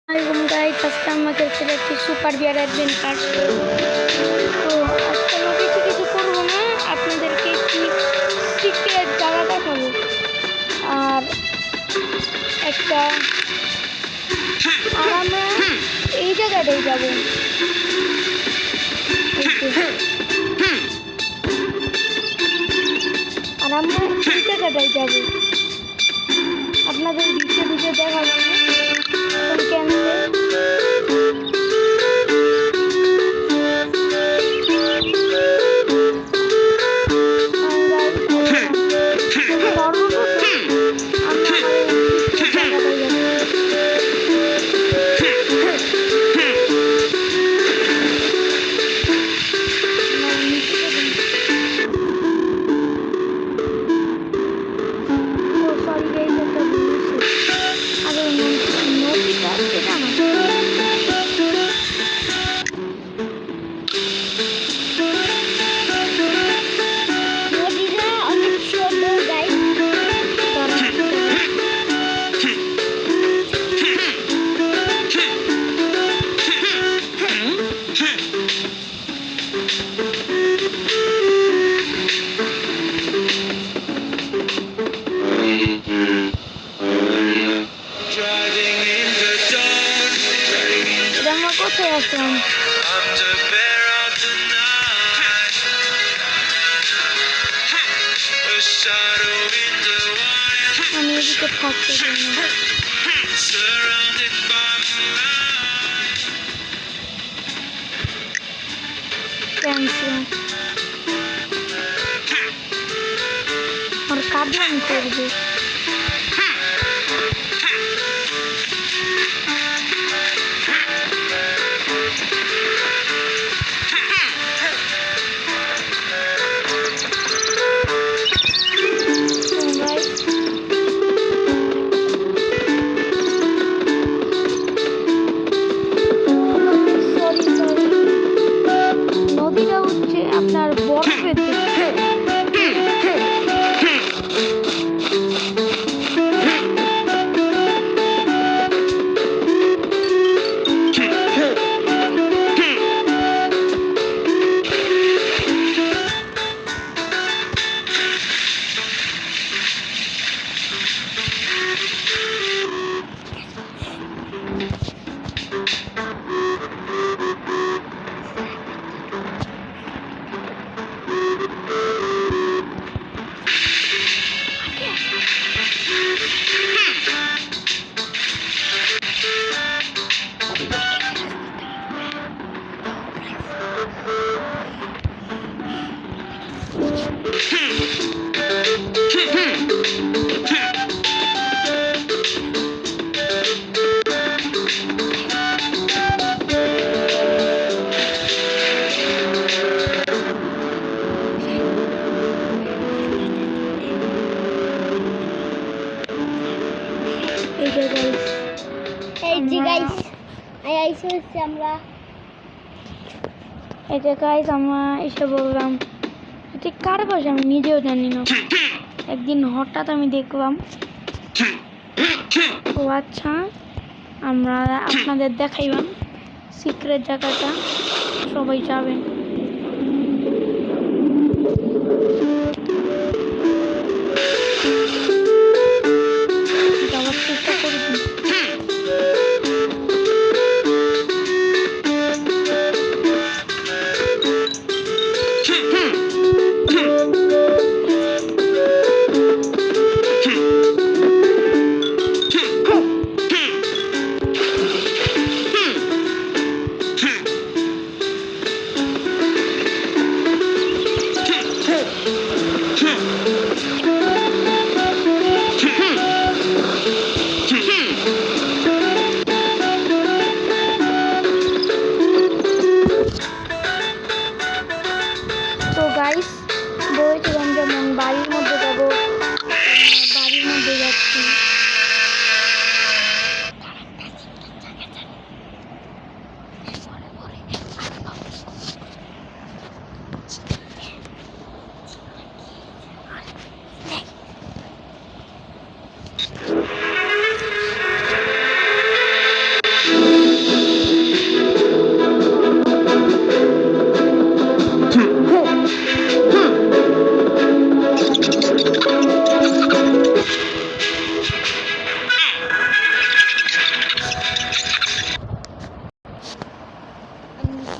Guys আজকে আমরা খেলতে যাচ্ছি সুপার বিয়ার অ্যাডভেঞ্চার। তো আজকে আমরা বেশি কিছু করবো না, আপনাদেরকে একটি সিক্রেট জায়গা দেখাবো আর একটা আর আমরা এই জায়গাটাই যাবো। আর আমরা এই জায়গাটাই যাবো, আপনাদের ভিডিও দেখাবো ক্যান্সেল। কোথায় আসলাম? আমি এদিকে থাকতে চাই না। ক্যান্সেল। আর কাবলাম করবে। নদীটা হচ্ছে আপনার বরফের আমরা এসে বললাম এটা কার বাসা আমি নিজেও জানি না। একদিন হঠাৎ আমি দেখলাম, ও আচ্ছা আমরা আপনাদের দেখাইলাম সিক্রেট জায়গাটা, সবাই যাবেন। যাওয়ার চেষ্টা করবেন।